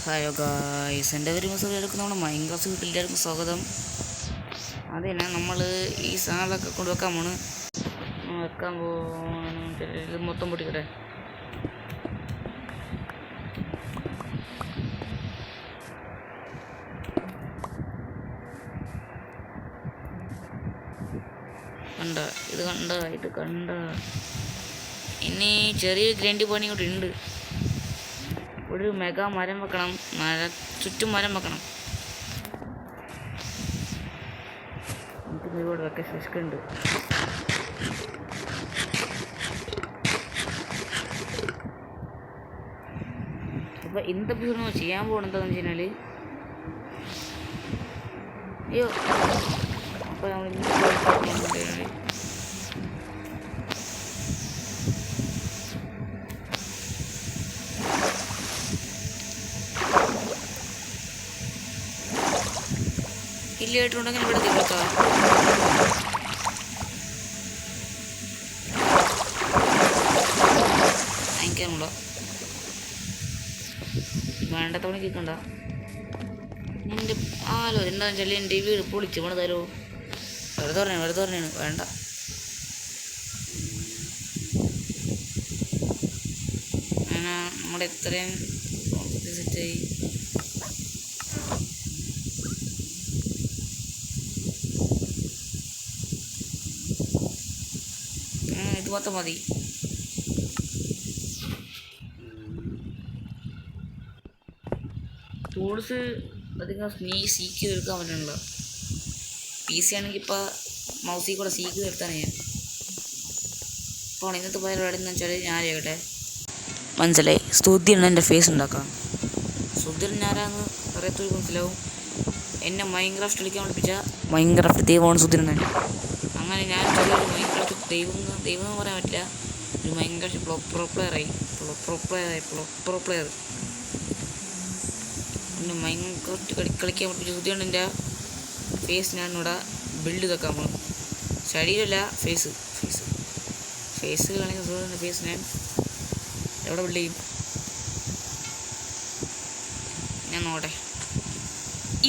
Hello guys, എൻ്റെ ഒരു മിസ്സുകാർക്ക് നമ്മുടെ മൈൻക്രാഫ്റ്റ് വീട്ടിലേക്ക് സ്വാഗതം. അത് തന്നെ നമ്മൾ ഈ സാധനങ്ങളൊക്കെ കൊണ്ടുവെക്കാൻ ഇത് മൊത്തം പൊട്ടിക്കട്ടെ. കണ്ട ഇനി ചെറിയൊരു ഗ്രൈൻഡ് പണി കൂടി ഉണ്ട്. ഒരു മെഗാ മരം വെക്കണം, ചുറ്റും മരം വെക്കണം. എനിക്ക് ഒരുപാട് വെക്കാൻ ശിഷ്കുണ്ട്. അപ്പോൾ ഇന്നത്തെ എപ്പിസോഡ് ചെയ്യാൻ പോകുന്നത് എന്താണെന്ന് വെച്ച് കഴിഞ്ഞാൽ, അയ്യോ അപ്പോൾ നമ്മൾ ഇല്ലായിട്ടുണ്ടെങ്കിൽ ഇവിടെ തീർക്കാം. വാങ്ങിക്കാനുണ്ടോ? വേണ്ടത്തോടെ കേൾക്കണ്ട. എൻ്റെ എന്താണെന്ന് വെച്ചാൽ എൻ്റെ വീട് പൊളിച്ച് പണി തരുമോ? വെറുതെ പറഞ്ഞാണ് വേണ്ട. അങ്ങനെ നമ്മുടെ ഇത്രയും സെറ്റായി. ഇത് മൊത്തം മതി. ടൂൾസ് അധികം സീക്ക് തീർക്കാൻ പറ്റണല്ലോ. പി സി ആണെങ്കിൽ ഇപ്പോൾ മൗസിൽ കൂടെ സീക്ക് തീർത്താണ് ഞാൻ. അപ്പോൾ ഇന്നത്തെ പരിപാടി എന്ന് വെച്ചാൽ ഞാൻ ചെയ്യട്ടെ. മനസ്സിലായി? സ്തുതിയാണ് എൻ്റെ ഫേസ് ഉണ്ടാക്കാം. സ്തുതി ഞാനാന്ന് അറിയത്തൊരു മനസ്സിലാവും. എന്നെ മൈൻക്രാഫ്റ്റ് കളിക്കാൻ പഠിപ്പിച്ച മൈൻക്രാഫ്റ്റ് ദൈവമാണ് സ്തുതിരുന്ന. അങ്ങനെ ഞാൻ ചെറിയൊരു മൈൻക്രാഫ്റ്റ് ദൈവം എന്ന് പറയാൻ പറ്റില്ല, ഒരു മൈൻക്രാഫ്റ്റ് പ്രോ പ്ലെയർ പിന്നെ മൈൻക്രാഫ്റ്റ് കളിക്കാൻ പഠിപ്പിച്ച സ്തുതിയാണ് എൻ്റെ ഫേസ്. ഞാനിവിടെ ബിൽഡ് ചെയ്തൊക്കെ നമ്മൾ ശരീരമല്ല ഫേസ് കാണിക്കുന്ന ഫേസ് ഞാൻ എവിടെ ബിൽഡ് ചെയ്യും? ഞാൻ നോട്ടെ,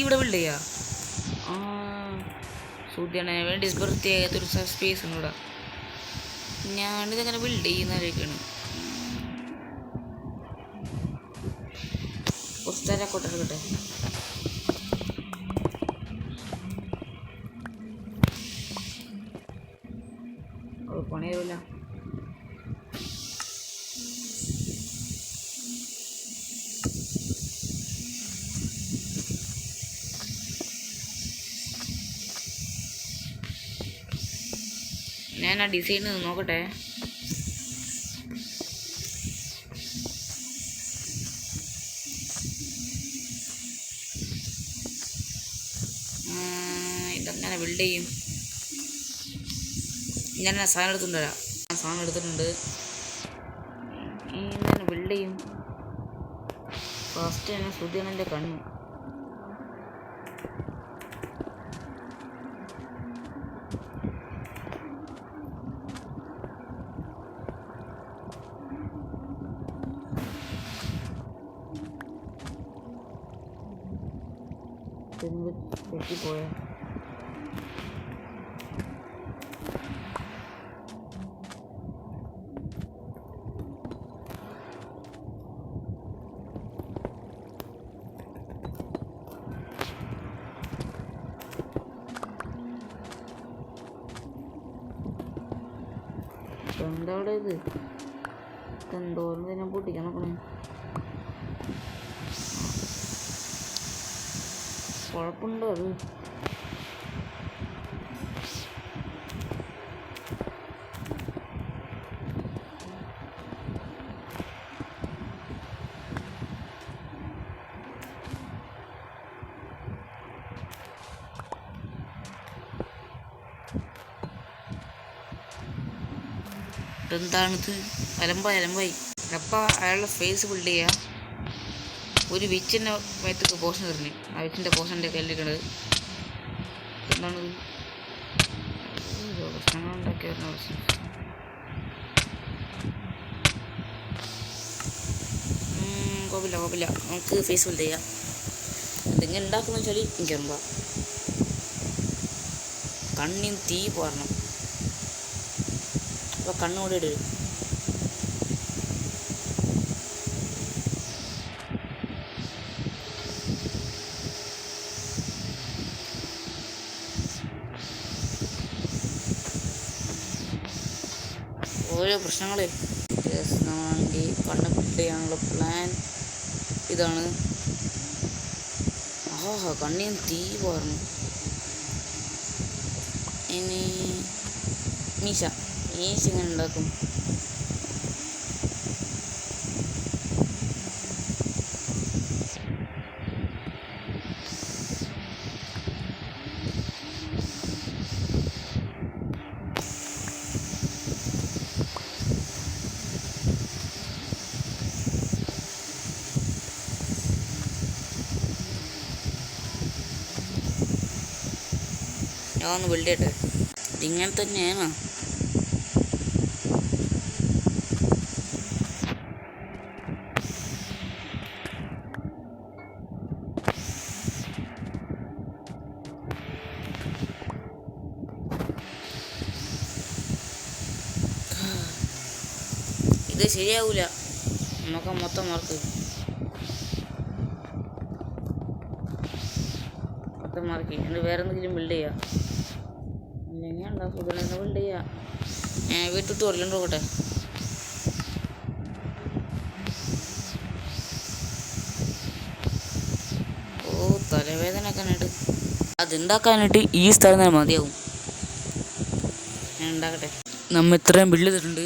ഇവിടെ ബിൽഡ് ചെയ്യാം. സൂര്യാണ് വേണ്ടി വൃത്തിയാകാത്തൊരു സ്പേസ് ഉണ്ട് ഇവിടെ. ഞാനിതങ്ങനെ ബിൽഡ് ചെയ്യുന്നവരൊക്കെയാണ്. കുറച്ച് തരക്കോട്ടെ എടുക്കട്ടെ. പണി തരില്ല. ഞാൻ ആ ഡിസൈൻ നോക്കട്ടെ. ഇതെങ്ങനെ ബിൽഡ് ചെയ്യും? ഞാൻ സാധനം എടുത്തിട്ടുണ്ട്. ഇങ്ങനെ ബിൽഡ് ചെയ്യും. ഫസ്റ്റ് തന്നെ ശ്രുതിയാണ് എൻ്റെ കണ്ണ്. തെറ്റിപ്പോയ എന്താ അവിടെ? ഇത് എന്തോരം ഞാൻ പൊട്ടിക്കാൻ നോക്കണേ. കുഴപ്പമുണ്ടോ അത്? എന്താണിത്? അലമ്പായി. അപ്പം അയാളുടെ ഫേസ് ബിൽഡ് ചെയ്യുക. ഒരു വിച്ചിൻ്റെ മേത്തൊക്കെ പോഷൻ തരുന്നു. ആ വിച്ചിൻ്റെ പോഷൻ്റെ കയ്യിലിരിക്കണത് എന്താണിത്? പ്രശ്നങ്ങളുണ്ടാക്കി വരുന്ന പ്രശ്നം. കുഴപ്പമില്ല നമുക്ക് ഫേസ് ബിൽഡ് ചെയ്യാം. ഇതെങ്ങനെ ഉണ്ടാക്കുന്ന വെച്ചാൽ എനിക്കറിയാം. കണ്ണിന് തീ പോരണം. അപ്പോൾ കണ്ണുകൂടെ ഇടും. ഓരോ പ്രശ്നങ്ങളെ നമ്മളാണെങ്കിൽ കണ്ണ് ഫിറ്റ് ചെയ്യാനുള്ള പ്ലാൻ ഇതാണ്. കണ്ണിന് തീ പോരണം. ഇനി മീശ എങ്ങനെ ഉണ്ടാക്കും? ഞാൻ ഒന്ന് ബിൽഡ് ചെയ്യട്ടെ. ഇതിങ്ങനെ തന്നെയാണ്. ഇത് ശരിയാവൂല. നമുക്ക് മൊത്തം മാർക്ക് എന്നിട്ട് വേറെ എന്തെങ്കിലും ബിൽഡ് ചെയ്യാം. അല്ലെങ്കിൽ ഉണ്ടാക്കും ബിൽഡ് ചെയ്യാം. വീട്ടിട്ട് കൊല്ലണ്ട് നോക്കട്ടെ. തലവേദനയൊക്കെ ആയിട്ട് അതുണ്ടാക്കാനായിട്ട് ഈ സ്ഥലം തന്നെ മതിയാവും. ഞാൻ ഉണ്ടാക്കട്ടെ. നമ്മൾ ഇത്രയും ബിൽഡ് ചെയ്തിട്ടുണ്ട്.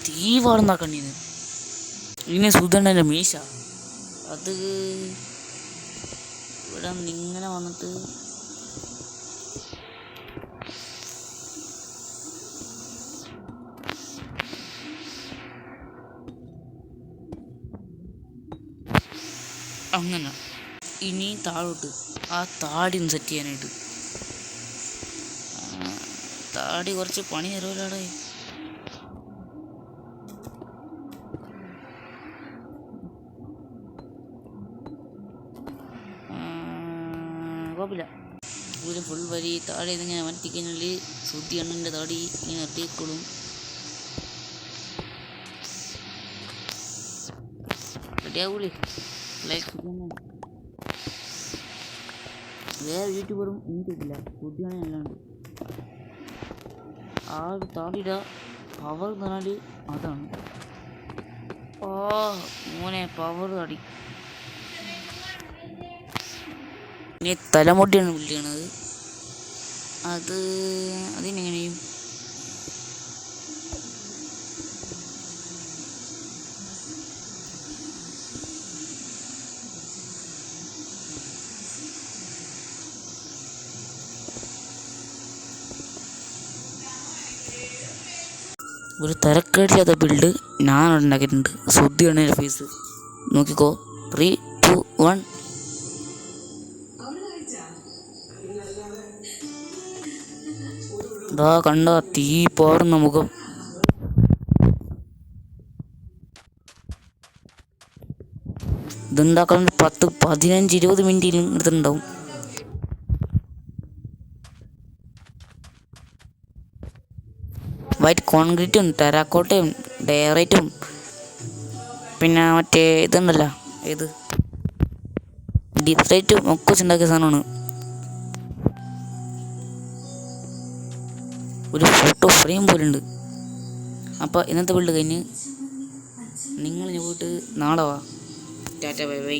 തീ വാടുന്നാക്കണ്ടീന്ന്. ഇനി സുധണ്ണൻ്റെ മീശ അത് ഇവിടെ ഇങ്ങനെ വന്നിട്ട് അങ്ങനെ. ഇനി താഴോട്ട് ആ താടി ഒന്ന് സെറ്റ് ചെയ്യാനായിട്ട്. താടി കുറച്ച് പണി തരുമല്ലോടെ. കുഴപ്പമില്ല. ഒരു ഫുൾ വരി താഴെ ഇതിങ്ങനെ വരത്തിക്കഴിഞ്ഞാൽ സുത്തി എണ്ണൻ്റെ താടി ഇങ്ങനെ നിർത്തിക്കോളും. റെഡിയാവൂലേ? ലൈക്ക് വേറെ യൂട്യൂബറും എനിക്കില്ല. സുത്തിയാണ് അല്ലാണ്ട് ആ ഒരു താടിയുടെ പവർ എന്ന് പറഞ്ഞാൽ അതാണ്. മോനെ പവർ താടി. ഇനി തലമുടിയാണ് ബിൽഡ് ചെയ്യണത്. അതിനെങ്ങനെയും ഒരു തരക്കേടില്ലാത്ത ബിൽഡ് ഞാൻ ഉണ്ടാക്കിയിട്ടുണ്ട്. ശുദ്ധിയാണ് എൻ്റെ ഫേസ്. നോക്കിക്കോ. 3, 2, 1. കണ്ട തീ പോറുന്ന മുഖം. ഇതുണ്ടാക്കാൻ 10, 15, 20 മിനിറ്റിലും എടുത്തിട്ടുണ്ടാവും. വൈറ്റ് കോൺക്രീറ്റും ടെറാക്കോട്ടയും ഡയറൈറ്റും പിന്നെ മറ്റേ ഇതുണ്ടല്ലോ ഇത് ഡിസ്ട്രൈറ്റും ഒക്കെ വെച്ചുണ്ടാക്കിയ സാധനമാണ്. ഒരു ഫോട്ടോ ഫ്രെയിം പോലുണ്ട്. അപ്പോൾ ഇന്നത്തെ ബിൽഡ് കഴിഞ്ഞ് നിങ്ങൾ പോയിട്ട് നാളെ വാ. Tata bye bye.